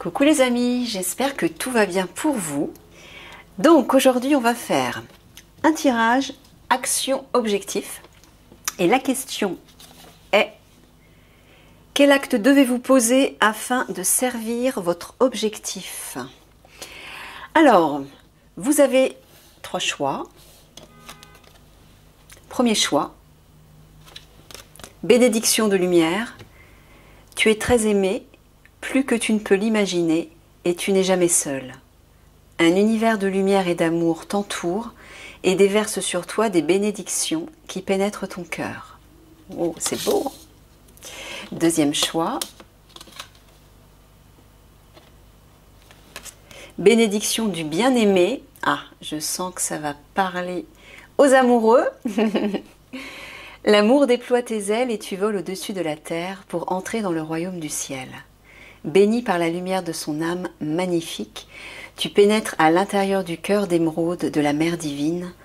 Coucou les amis, j'espère que tout va bien pour vous. Donc aujourd'hui on va faire un tirage action-objectif. Et la question est, quel acte devez-vous poser afin de servir votre objectif? Alors, vous avez 3 choix. Premier choix, bénédiction de lumière. Tu es très aimé, plus que tu ne peux l'imaginer, et tu n'es jamais seul. Un univers de lumière et d'amour t'entoure et déverse sur toi des bénédictions qui pénètrent ton cœur. Oh, c'est beau! Deuxième choix. Bénédiction du bien-aimé. Ah, je sens que ça va parler aux amoureux. L'amour déploie tes ailes et tu voles au-dessus de la terre pour entrer dans le royaume du ciel. Béni par la lumière de son âme magnifique, tu pénètres à l'intérieur du cœur d'émeraude de la Mère divine,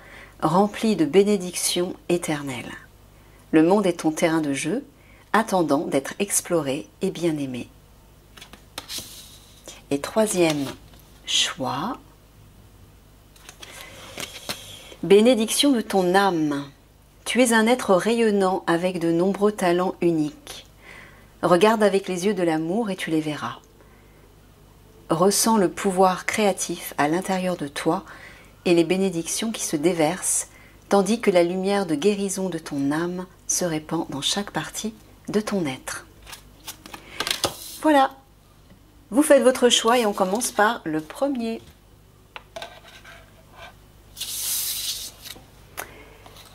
rempli de bénédictions éternelles. Le monde est ton terrain de jeu, attendant d'être exploré et bien aimé. Et troisième choix, bénédiction de ton âme. Tu es un être rayonnant avec de nombreux talents uniques. Regarde avec les yeux de l'amour et tu les verras. Ressens le pouvoir créatif à l'intérieur de toi et les bénédictions qui se déversent, tandis que la lumière de guérison de ton âme se répand dans chaque partie de ton être. Voilà, vous faites votre choix et on commence par le premier.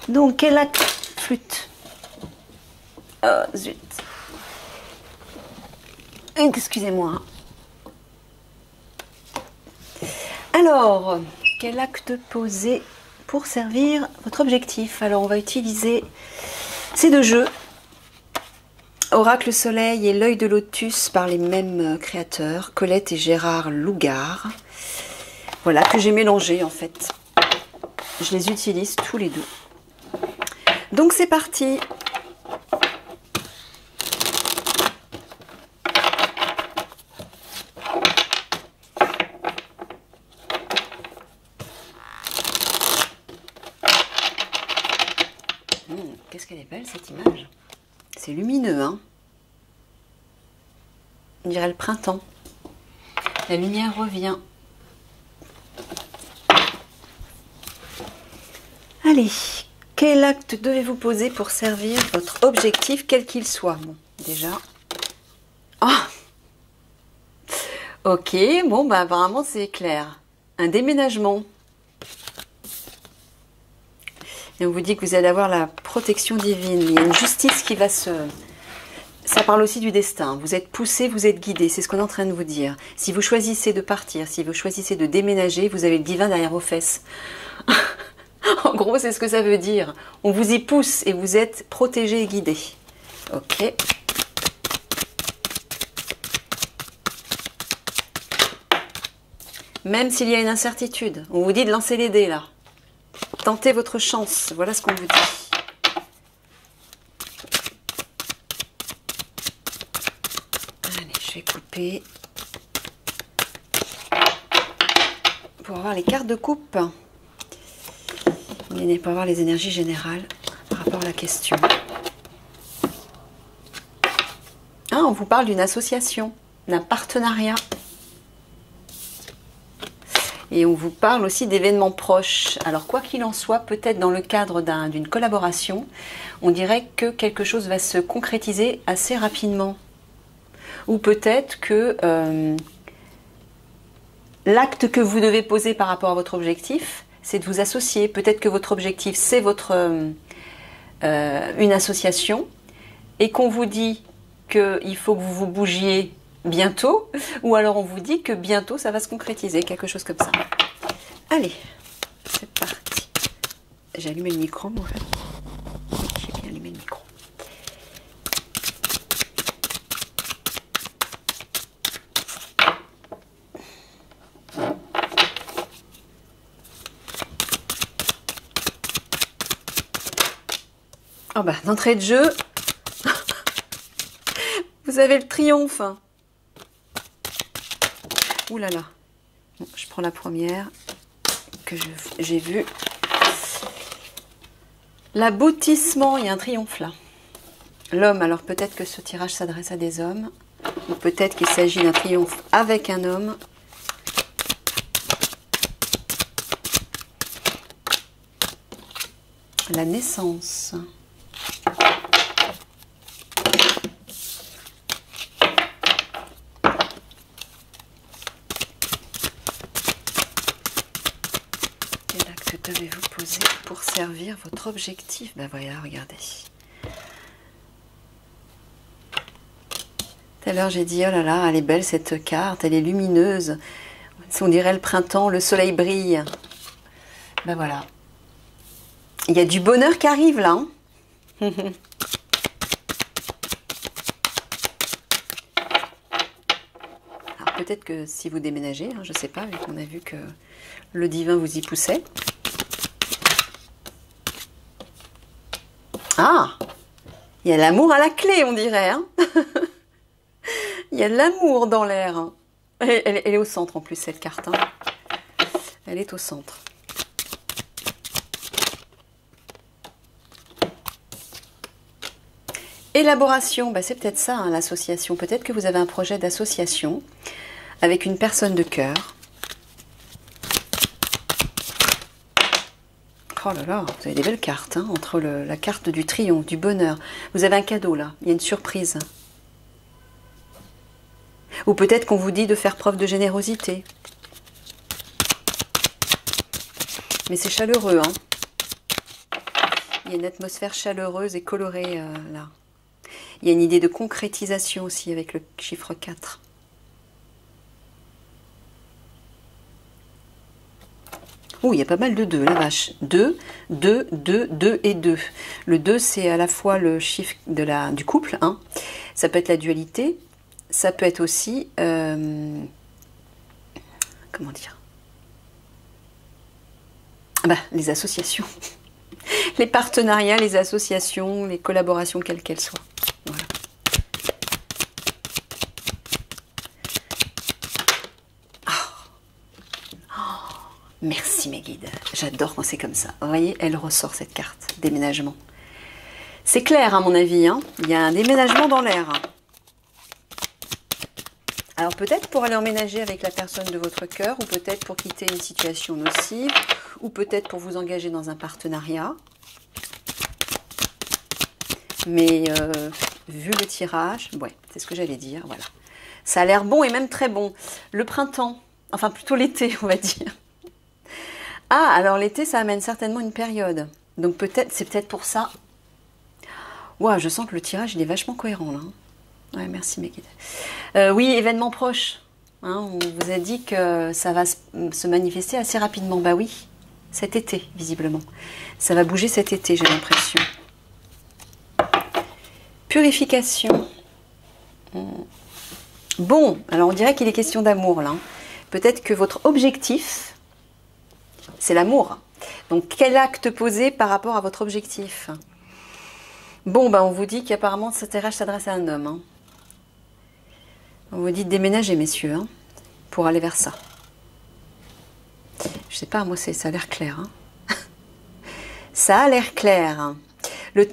Donc, quel acte flûte? Oh, zut. Excusez-moi. Alors, quel acte poser pour servir votre objectif? Alors, on va utiliser ces 2 jeux. Oracle Soleil et l'œil de lotus par les mêmes créateurs, Colette et Gérard Lougard. Voilà, que j'ai mélangé en fait. Je les utilise tous les 2. Donc c'est parti. Qu'est-ce qu'elle est belle cette image. C'est lumineux, hein. On dirait le printemps. La lumière revient. Allez, quel acte devez-vous poser pour servir votre objectif, quel qu'il soit? Bon, déjà. Oh, ok, bon, bah apparemment c'est clair. Un déménagement. Et on vous dit que vous allez avoir la protection divine. Il y a une justice qui va se... Ça parle aussi du destin. Vous êtes poussé, vous êtes guidé. C'est ce qu'on est en train de vous dire. Si vous choisissez de partir, si vous choisissez de déménager, vous avez le divin derrière vos fesses. En gros, c'est ce que ça veut dire. On vous y pousse et vous êtes protégé et guidé. Ok. Même s'il y a une incertitude, on vous dit de lancer les dés là. Tentez votre chance, voilà ce qu'on vous dit. Allez, je vais couper pour avoir les cartes de coupe. Et pour avoir les énergies générales par rapport à la question. Ah, on vous parle d'une association, d'un partenariat. Et on vous parle aussi d'événements proches. Alors, quoi qu'il en soit, peut-être dans le cadre d'une collaboration, on dirait que quelque chose va se concrétiser assez rapidement. Ou peut-être que l'acte que vous devez poser par rapport à votre objectif, c'est de vous associer. Peut-être que votre objectif, c'est une association et qu'on vous dit qu'il faut que vous vous bougiez bientôt, ou alors on vous dit que bientôt ça va se concrétiser, quelque chose comme ça. Allez, c'est parti. J'ai allumé le micro, moi. Oui, j'ai bien allumé le micro. Oh bah, d'entrée de jeu, vous avez le triomphe. Ouh là là. Bon, je prends la première que j'ai vue. L'aboutissement, il y a un triomphe là. L'homme, alors peut-être que ce tirage s'adresse à des hommes, ou peut-être qu'il s'agit d'un triomphe avec un homme. La naissance. Quel acte devez-vous poser pour servir votre objectif? Ben voilà, regardez. Tout à l'heure, j'ai dit, oh là là, elle est belle cette carte, elle est lumineuse. On dirait le printemps, le soleil brille. Ben voilà. Il y a du bonheur qui arrive là. Hein. Alors peut-être que si vous déménagez, hein, je ne sais pas, vu qu'on a vu que le divin vous y poussait. Ah, il y a l'amour à la clé, on dirait. Hein. Il y a de l'amour dans l'air. Hein. Elle est au centre en plus, cette carte. Hein. Elle est au centre. Élaboration, bah c'est peut-être ça, hein, l'association. Peut-être que vous avez un projet d'association avec une personne de cœur. Oh là là, vous avez des belles cartes, hein, entre la carte du triomphe, du bonheur. Vous avez un cadeau là, il y a une surprise. Ou peut-être qu'on vous dit de faire preuve de générosité. Mais c'est chaleureux, hein. Il y a une atmosphère chaleureuse et colorée là. Il y a une idée de concrétisation aussi avec le chiffre 4. Oh, il y a pas mal de 2, la vache. 2, 2, 2, 2 et 2. Le 2, c'est à la fois le chiffre du couple. Hein. Ça peut être la dualité. Ça peut être aussi... comment dire, les associations. Les partenariats, les associations, les collaborations, quelles qu'elles soient. Voilà. Merci mes guides, j'adore quand c'est comme ça. Vous voyez, elle ressort cette carte, déménagement. C'est clair à mon avis, hein. Il y a un déménagement dans l'air. Alors peut-être pour aller emménager avec la personne de votre cœur, ou peut-être pour quitter une situation nocive, ou peut-être pour vous engager dans un partenariat. Mais vu le tirage, ouais, c'est ce que j'allais dire, voilà. Ça a l'air bon et même très bon. Le printemps, enfin plutôt l'été, on va dire. Ah, alors l'été, ça amène certainement une période. Donc peut-être, c'est peut-être pour ça. Ouah, je sens que le tirage, il est vachement cohérent là. Ouais, merci mes guides. Oui, événement proche. Hein, on vous a dit que ça va se manifester assez rapidement. Bah oui, cet été, visiblement. Ça va bouger cet été, j'ai l'impression. Purification. Bon, alors on dirait qu'il est question d'amour là. Peut-être que votre objectif, c'est l'amour. Donc quel acte poser par rapport à votre objectif? Bon, bah on vous dit qu'apparemment ce tirage s'adresse à un homme. Hein. On vous dit de déménager, messieurs, hein, pour aller vers ça. Je sais pas, moi ça a l'air clair. Hein. Ça a l'air clair.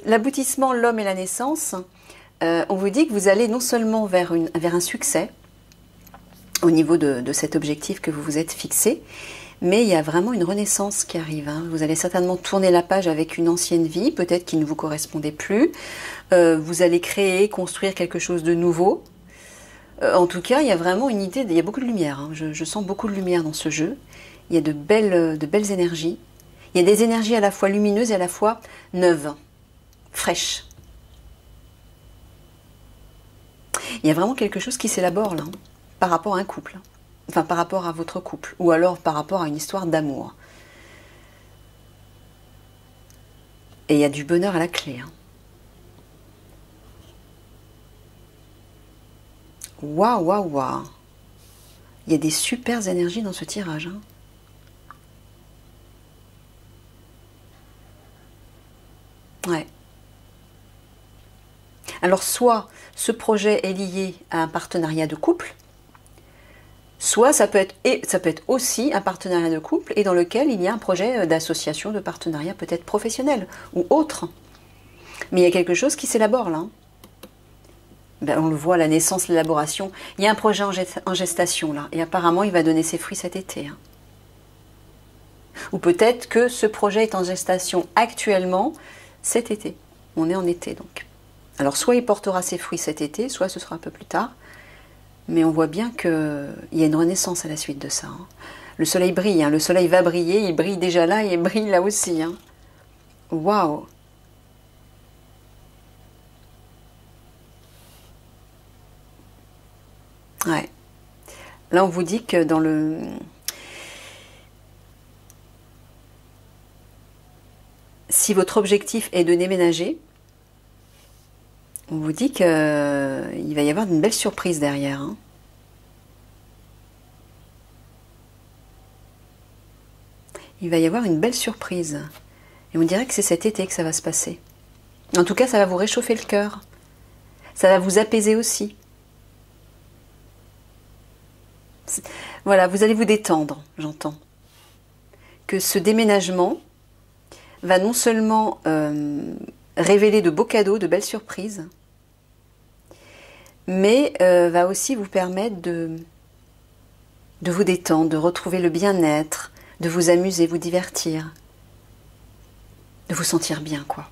L'aboutissement, l'homme et la naissance, on vous dit que vous allez non seulement vers un succès au niveau de cet objectif que vous vous êtes fixé, mais il y a vraiment une renaissance qui arrive. Hein. Vous allez certainement tourner la page avec une ancienne vie, peut-être qui ne vous correspondait plus. Vous allez créer, construire quelque chose de nouveau. En tout cas, il y a vraiment une idée, il y a beaucoup de lumière. Hein. Je sens beaucoup de lumière dans ce jeu. Il y a de belles énergies. Il y a des énergies à la fois lumineuses et à la fois neuves, fraîches. Il y a vraiment quelque chose qui s'élabore là, hein, par rapport à un couple. Enfin, par rapport à votre couple. Ou alors par rapport à une histoire d'amour. Et il y a du bonheur à la clé. Hein. Waouh, waouh, waouh. Il y a des super énergies dans ce tirage. Hein. Ouais. Alors, soit ce projet est lié à un partenariat de couple, Soit ça peut être aussi un partenariat de couple et dans lequel il y a un projet d'association, de partenariat peut-être professionnel ou autre. Mais il y a quelque chose qui s'élabore là. Hein. Ben, on le voit, la naissance, l'élaboration. Il y a un projet en gestation là et apparemment il va donner ses fruits cet été. Hein. Ou peut-être que ce projet est en gestation actuellement cet été. On est en été donc. Alors soit il portera ses fruits cet été, soit ce sera un peu plus tard. Mais on voit bien qu'il y a une renaissance à la suite de ça. Hein. Le soleil brille, hein. Le soleil va briller, il brille déjà là et il brille là aussi. Hein. Waouh! Ouais. Là, on vous dit que dans le... Si votre objectif est de déménager, on vous dit qu'il va y avoir une belle surprise derrière. Hein. Il va y avoir une belle surprise. Et on dirait que c'est cet été que ça va se passer. En tout cas, ça va vous réchauffer le cœur. Ça va vous apaiser aussi. Voilà, vous allez vous détendre, j'entends. Que ce déménagement va non seulement révéler de beaux cadeaux, de belles surprises, mais va aussi vous permettre de vous détendre, de retrouver le bien-être, de vous amuser, vous divertir, de vous sentir bien, quoi.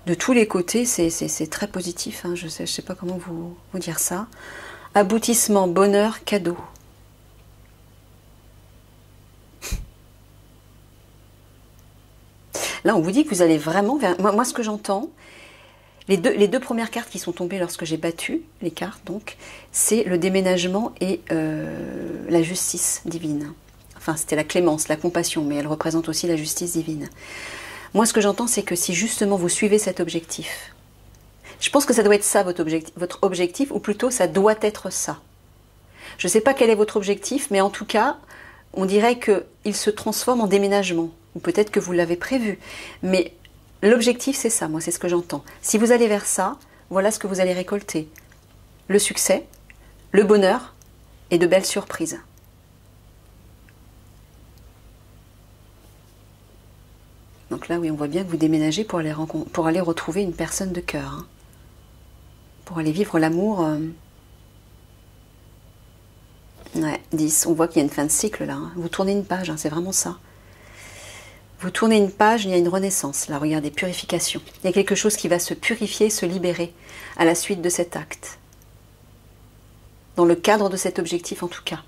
De tous les côtés, c'est très positif, hein. Je sais pas comment vous dire ça. Aboutissement, bonheur, cadeau. Là, on vous dit que vous allez vraiment vers... Moi, ce que j'entends, les deux premières cartes qui sont tombées lorsque j'ai battu les cartes, donc, c'est le déménagement et la justice divine. Enfin, c'était la clémence, la compassion, mais elle représente aussi la justice divine. Moi, ce que j'entends, c'est que si justement vous suivez cet objectif, je pense que ça doit être ça votre objectif, ou plutôt ça doit être ça. Je ne sais pas quel est votre objectif, mais en tout cas, on dirait qu'il se transforme en déménagement. Ou peut-être que vous l'avez prévu. Mais l'objectif, c'est ça, moi, c'est ce que j'entends. Si vous allez vers ça, voilà ce que vous allez récolter. Le succès, le bonheur et de belles surprises. Donc là, oui, on voit bien que vous déménagez pour aller retrouver une personne de cœur. Hein. Pour aller vivre l'amour. Ouais, 10. On voit qu'il y a une fin de cycle là. Hein. Vous tournez une page, hein, c'est vraiment ça. Vous tournez une page, il y a une renaissance. Là, regardez, purification. Il y a quelque chose qui va se purifier, se libérer à la suite de cet acte. Dans le cadre de cet objectif en tout cas.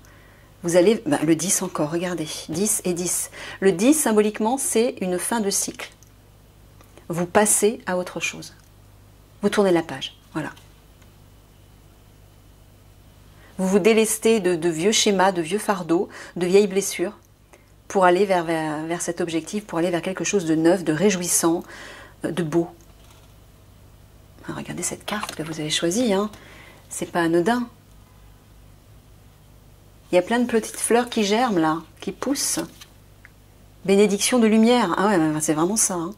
Vous allez, le 10 encore, regardez, 10 et 10. Le 10, symboliquement, c'est une fin de cycle. Vous passez à autre chose. Vous tournez la page, voilà. Vous vous délestez de vieux schémas, de vieux fardeaux, de vieilles blessures, pour aller vers cet objectif, pour aller vers quelque chose de neuf, de réjouissant, de beau. Alors, regardez cette carte que vous avez choisie, hein. C'est pas anodin. Il y a plein de petites fleurs qui germent là, qui poussent. Bénédiction de lumière. Ah ouais, c'est vraiment ça. Hein.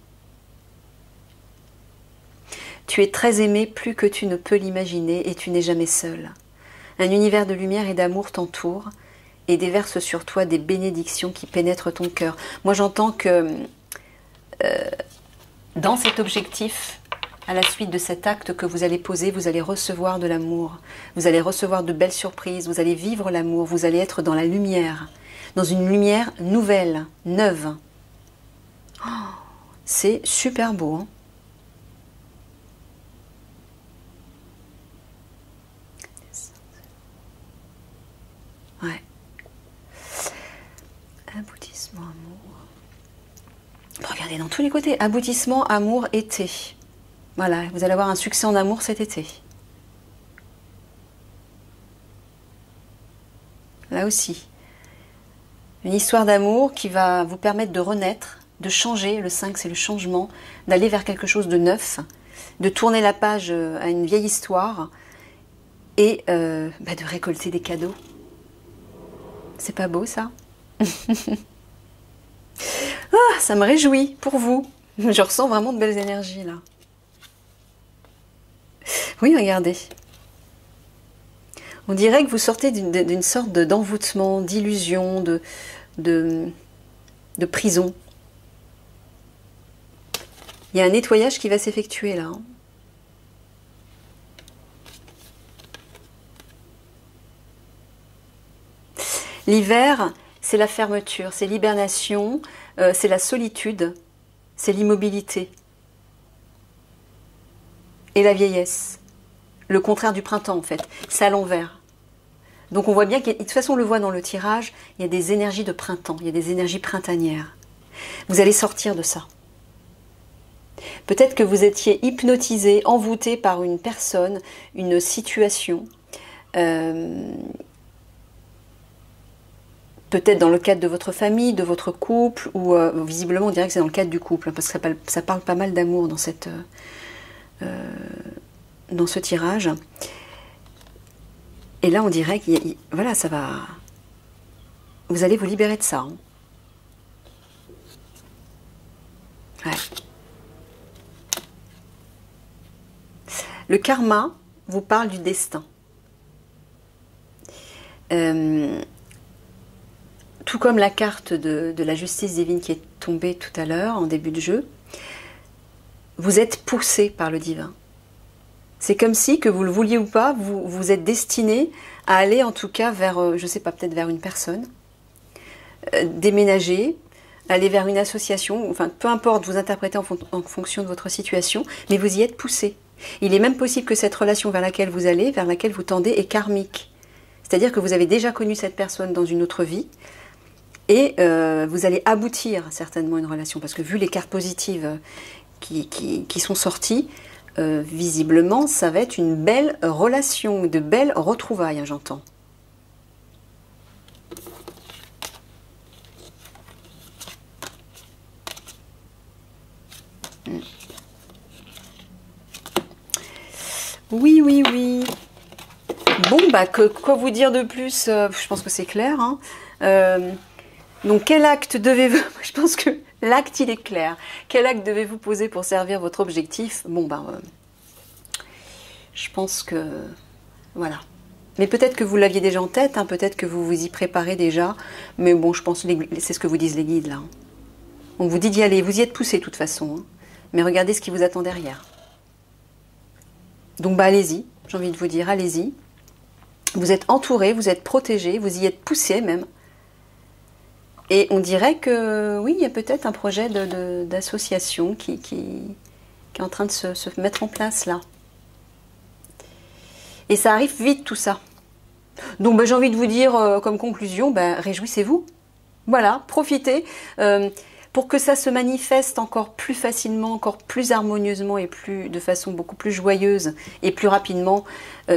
Tu es très aimé plus que tu ne peux l'imaginer et tu n'es jamais seul. Un univers de lumière et d'amour t'entoure et déverse sur toi des bénédictions qui pénètrent ton cœur. Moi j'entends que dans cet objectif, à la suite de cet acte que vous allez poser, vous allez recevoir de l'amour, vous allez recevoir de belles surprises, vous allez vivre l'amour, vous allez être dans la lumière, dans une lumière nouvelle, neuve. Oh, c'est super beau. Hein. Ouais. Aboutissement, amour. Regardez dans tous les côtés. Aboutissement, amour, été. Voilà, vous allez avoir un succès en amour cet été. Là aussi. Une histoire d'amour qui va vous permettre de renaître, de changer. Le 5, c'est le changement. D'aller vers quelque chose de neuf. De tourner la page à une vieille histoire. Et de récolter des cadeaux. C'est pas beau ça? ça me réjouit pour vous. Je ressens vraiment de belles énergies là. Oui, regardez. On dirait que vous sortez d'une sorte d'envoûtement, d'illusion, de prison. Il y a un nettoyage qui va s'effectuer là. Hein. L'hiver, c'est la fermeture, c'est l'hibernation, c'est la solitude, c'est l'immobilité. Et la vieillesse. Le contraire du printemps en fait. C'est à l'envers. Donc on voit bien, de toute façon on le voit dans le tirage, il y a des énergies de printemps, il y a des énergies printanières. Vous allez sortir de ça. Peut-être que vous étiez hypnotisé, envoûté par une personne, une situation. Peut-être dans le cadre de votre famille, de votre couple, ou visiblement on dirait que c'est dans le cadre du couple, parce que ça parle pas mal d'amour dans dans ce tirage. Et là on dirait que voilà, ça va. Vous allez vous libérer de ça. Hein. Ouais. Le karma vous parle du destin. Tout comme la carte de la justice divine qui est tombée tout à l'heure, en début de jeu, vous êtes poussé par le divin. C'est comme si, que vous le vouliez ou pas, vous êtes destiné à aller en tout cas vers, je ne sais pas, peut-être vers une personne, déménager, aller vers une association, enfin peu importe, vous interprétez en fonction de votre situation, mais vous y êtes poussé. Il est même possible que cette relation vers laquelle vous allez, vers laquelle vous tendez, est karmique. C'est-à-dire que vous avez déjà connu cette personne dans une autre vie, et vous allez aboutir certainement à une relation, parce que vu les cartes positives qui sont sorties, visiblement ça va être une belle relation, de belles retrouvailles, hein, j'entends. Oui, oui, oui. Bon, bah, quoi vous dire de plus? Je pense que c'est clair. Hein. Donc, quel acte devez-vous... Je pense que l'acte, il est clair. Quel acte devez-vous poser pour servir votre objectif? Bon, bah, je pense que... Voilà. Mais peut-être que vous l'aviez déjà en tête, hein, peut-être que vous vous y préparez déjà. Mais bon, je pense que c'est ce que vous disent les guides, là. On vous dit d'y aller. Vous y êtes poussé, de toute façon. Hein. Mais regardez ce qui vous attend derrière. Donc, bah, allez-y. J'ai envie de vous dire, allez-y. Vous êtes entouré, vous êtes protégé, vous y êtes poussé même. Et on dirait que, oui, il y a peut-être un projet d'association qui est en train de se mettre en place là. Et ça arrive vite tout ça. Donc bah, j'ai envie de vous dire comme conclusion, bah, réjouissez-vous. Voilà, profitez. Pour que ça se manifeste encore plus facilement, encore plus harmonieusement et de façon beaucoup plus joyeuse et plus rapidement,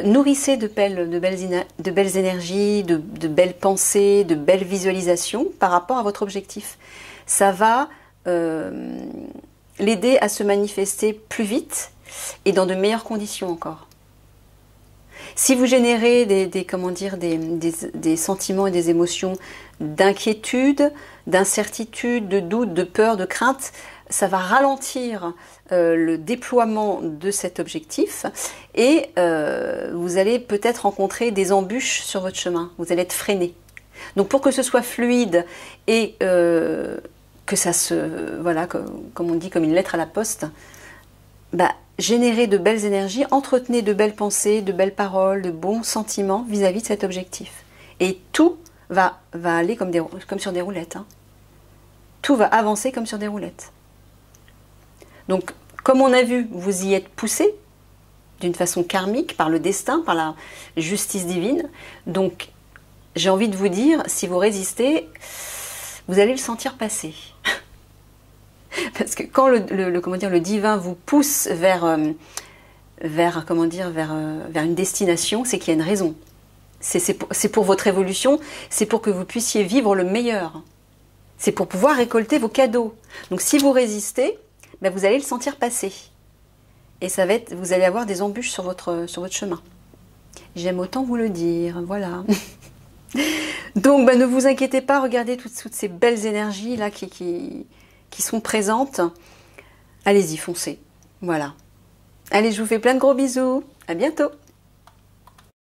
nourrissez de belles énergies, de belles pensées, de belles visualisations par rapport à votre objectif. Ça va l'aider à se manifester plus vite et dans de meilleures conditions encore. Si vous générez des sentiments et des émotions d'inquiétude, d'incertitude, de doute, de peur, de crainte, ça va ralentir le déploiement de cet objectif et vous allez peut-être rencontrer des embûches sur votre chemin, vous allez être freiné. Donc pour que ce soit fluide et que ça se... Voilà, comme on dit, comme une lettre à la poste, bah, générez de belles énergies, entretenez de belles pensées, de belles paroles, de bons sentiments vis-à-vis de cet objectif. Et tout va aller comme sur des roulettes. Hein. Tout va avancer comme sur des roulettes. Donc, comme on a vu, vous y êtes poussé d'une façon karmique, par le destin, par la justice divine. Donc, j'ai envie de vous dire, si vous résistez, vous allez le sentir passer. Parce que quand le divin vous pousse vers une destination, c'est qu'il y a une raison. C'est pour votre évolution, c'est pour que vous puissiez vivre le meilleur. C'est pour pouvoir récolter vos cadeaux. Donc si vous résistez, ben vous allez le sentir passer. Et vous allez avoir des embûches sur votre chemin. J'aime autant vous le dire, voilà. Donc ben, ne vous inquiétez pas, regardez toutes ces belles énergies là qui qui sont présentes, allez-y, foncez. Voilà. Allez, je vous fais plein de gros bisous. À bientôt.